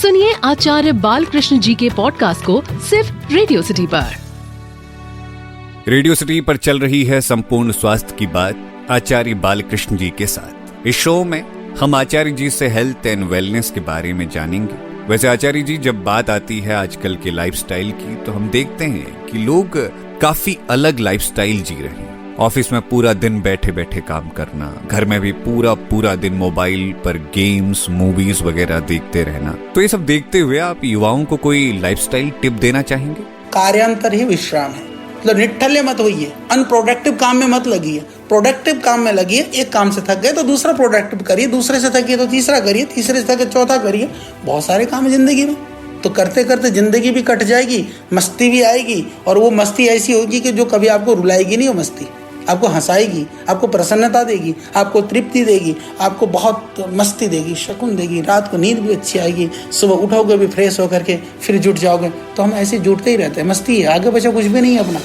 सुनिए आचार्य बालकृष्ण जी के पॉडकास्ट को सिर्फ रेडियो सिटी पर। रेडियो सिटी पर चल रही है संपूर्ण स्वास्थ्य की बात आचार्य बालकृष्ण जी के साथ। इस शो में हम आचार्य जी से हेल्थ एंड वेलनेस के बारे में जानेंगे। वैसे आचार्य जी, जब बात आती है आजकल के लाइफस्टाइल की, तो हम देखते हैं कि लोग काफी अलग लाइफस्टाइल जी रहे हैं। ऑफिस में पूरा दिन बैठे बैठे काम करना, घर में भी पूरा दिन मोबाइल पर गेम्स, मूवीज वगैरह देखते रहना। तो ये सब देखते हुए आप युवाओं को कोई लाइफस्टाइल टिप देना चाहेंगे? कार्यांतर ही विश्राम है। मतलब निठल्ले मत होइए, अनप्रोडक्टिव काम में मत लगिए, प्रोडक्टिव काम में लगिए। एक काम से थक गए तो दूसरा प्रोडक्टिव करिए, दूसरे से थकिए तो तीसरा करिए, तीसरे से थके चौथा करिए। बहुत सारे काम है जिंदगी में, तो करते करते जिंदगी भी कट जाएगी, मस्ती भी आएगी। और वो मस्ती ऐसी होगी कि जो कभी आपको रुलाएगी नहीं, वो मस्ती आपको हंसाएगी, आपको प्रसन्नता देगी, आपको तृप्ति देगी, आपको बहुत मस्ती देगी, सुकून देगी। रात को नींद भी अच्छी आएगी, सुबह उठोगे भी फ्रेश होकर के, फिर जुट जाओगे। तो हम ऐसे जुटते ही रहते हैं, मस्ती है, आगे बचा कुछ भी नहीं है अपना।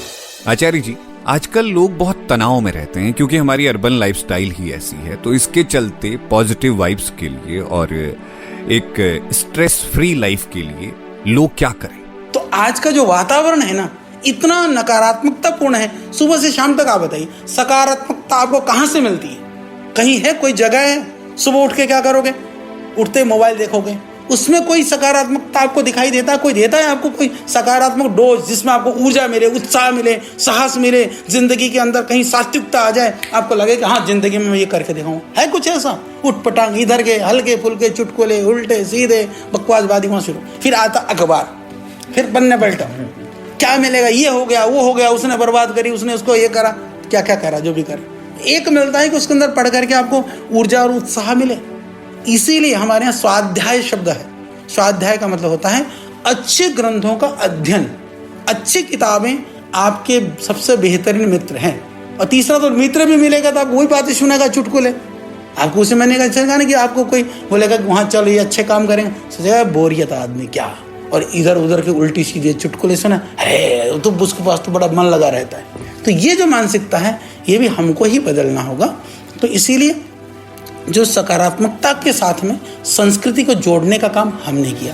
आचार्य जी, आजकल लोग बहुत तनाव में रहते हैं क्योंकि हमारी अर्बन लाइफस्टाइल ही ऐसी है। तो इसके चलते पॉजिटिव वाइब्स के लिए और एक स्ट्रेस फ्री लाइफ के लिए लोग क्या करें? तो आज का जो वातावरण है ना, इतना नकारात्मकतापूर्ण है। सुबह से शाम तक आप बताइए, सकारात्मकता आपको कहाँ से मिलती है? कहीं है? कोई जगह है? सुबह उठ के क्या करोगे? उठते मोबाइल देखोगे, उसमें कोई सकारात्मकता आपको दिखाई देता है? कोई देता है आपको कोई सकारात्मक डोज जिसमें आपको ऊर्जा मिले, उत्साह मिले, साहस मिले, जिंदगी के अंदर कहीं सात्विकता आ जाए, आपको लगे कि हाँ जिंदगी में मैं ये करके दिखाऊं? है कुछ ऐसा? उठ पटांग इधर के हल्के फुल्के चुटकुले, उल्टे सीधे बकवासबाजी वहां शुरू। फिर आता अखबार, फिर पन्ने पलटा, क्या मिलेगा? ये हो गया, वो हो गया, उसने बर्बाद करी, उसने उसको ये करा, क्या क्या करा, जो भी करा। एक मिलता है कि उसके अंदर पढ़ करके आपको ऊर्जा और उत्साह मिले। इसीलिए हमारे यहाँ स्वाध्याय शब्द है। स्वाध्याय का मतलब होता है अच्छे ग्रंथों का अध्ययन। अच्छी किताबें आपके सबसे बेहतरीन मित्र हैं। और तीसरा, तो मित्र भी मिलेगा तो आपको वही बातें सुनेगा, चुटकुले। आपको उसे मैंने कहा ना कि आपको कोई बोलेगा कि वहाँ चलो ये अच्छे काम करेंगे, सोचेगा बोरियत आदमी क्या, और इधर उधर के उल्टी सीधे चुटकुले सुना, अरे तो उसके पास तो बड़ा मन लगा रहता है। तो ये जो मानसिकता है, ये भी हमको ही बदलना होगा। तो इसीलिए जो सकारात्मकता के साथ में संस्कृति को जोड़ने का काम हमने किया।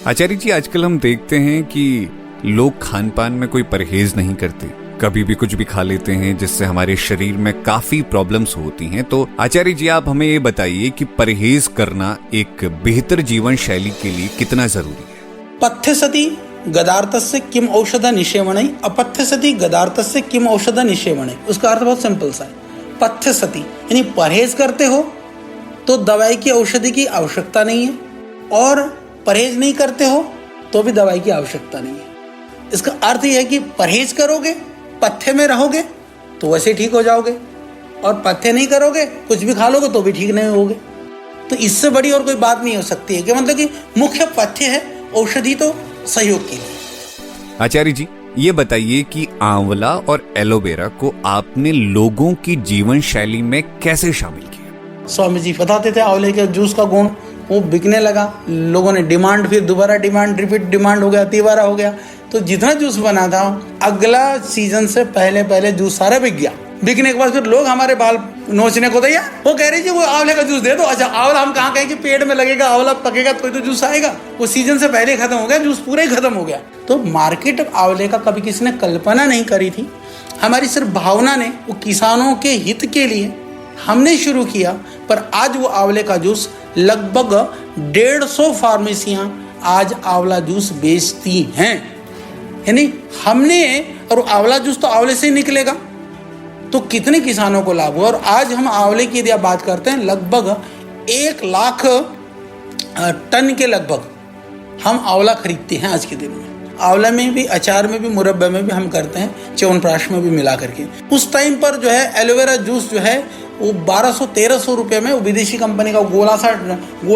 आचार्य जी, आजकल हम देखते हैं कि लोग खान पान में कोई परहेज नहीं करते, कभी भी कुछ भी खा लेते हैं, जिससे हमारे शरीर में काफी प्रॉब्लम्स होती हैं। तो आचार्य जी, आप हमें ये बताइए कि परहेज करना एक बेहतर जीवन शैली के लिए कितना जरूरी है? पथ्य सति गदार्थस्य किम औषध निषेवणे, अपथ्य सति गदार्थस्य किम औषध निषेवणे। उसका अर्थ बहुत सिंपल सा है। पथ्य सति यानी परहेज करते हो तो दवाई की औषधि की आवश्यकता नहीं है, और परहेज नहीं करते हो तो भी दवाई की आवश्यकता नहीं है। इसका अर्थ यह है कि परहेज करोगे, पथ्य में रहोगे तो वैसे ठीक हो जाओगे, और पथ्य नहीं करोगे, कुछ भी खा लोगे तो भी ठीक नहीं होगे। तो इससे बड़ी और कोई बात नहीं हो सकती है कि मतलब कि मुख्य पथ्य है, औषधि तो सहयोग के लिए। आचार्य जी, ये बताइए कि आंवला और एलोवेरा को आपने लोगों की जीवन शैली में कैसे शामिल किया? स्वामी जी बताते थे आंवले के जूस का गुण, वो बिकने लगा, लोगों ने डिमांड, फिर दोबारा डिमांड, रिपीट डिमांड हो गया, तीबारा हो गया। तो जितना जूस बना था, अगला सीजन से पहले जूस सारा बिक गया। बिकने के बाद फिर लोग हमारे बाल नोचने को तैयार। वो कह रही जी वो आंवले का जूस दे दो। अच्छा, आंवला हम कहाँ कहें कि पेड़ में लगेगा, आंवला पकेगा तो जूस आएगा? वो सीजन से पहले खत्म हो गया, जूस पूरा ही खत्म हो गया। तो मार्केट आंवले का कभी किसी ने कल्पना नहीं करी थी। हमारी सिर्फ भावना ने, वो किसानों के हित के लिए हमने शुरू किया। पर आज वो आंवले का जूस लगभग 150 फार्मेसियां आज आंवला जूस बेचती हैं। यानी हमने, और आंवला जूस तो आंवले से ही निकलेगा, तो कितने किसानों को लाभ हुआ। और आज हम आंवले की यदि आप बात करते हैं, लगभग 1 लाख टन के लगभग हम आंवला खरीदते हैं आज के दिन में। आंवला में भी, अचार में भी, मुरब्बे में भी हम करते हैं, च्यवनप्राश में भी मिला करके। उस टाइम पर जो है एलोवेरा जूस जो है वो 1200-1300 रुपये में, वो विदेशी कंपनी का गोल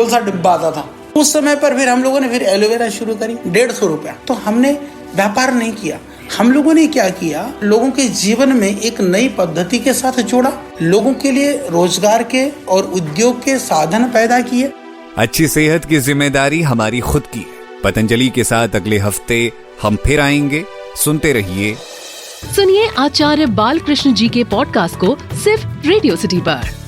सा डिब्बा आता था। उस समय पर फिर हम लोगों ने फिर एलोवेरा शुरू करी 150 रुपया। तो हमने व्यापार नहीं किया, हम लोगों ने क्या किया, लोगों के जीवन में एक नई पद्धति के साथ जोड़ा, लोगों के लिए रोजगार के और उद्योग के साधन पैदा किए। अच्छी सेहत की जिम्मेदारी हमारी खुद की है। पतंजलि के साथ अगले हफ्ते हम फिर आएंगे, सुनते रहिए। सुनिए आचार्य बालकृष्ण जी के पॉडकास्ट को सिर्फ रेडियो सिटी पर।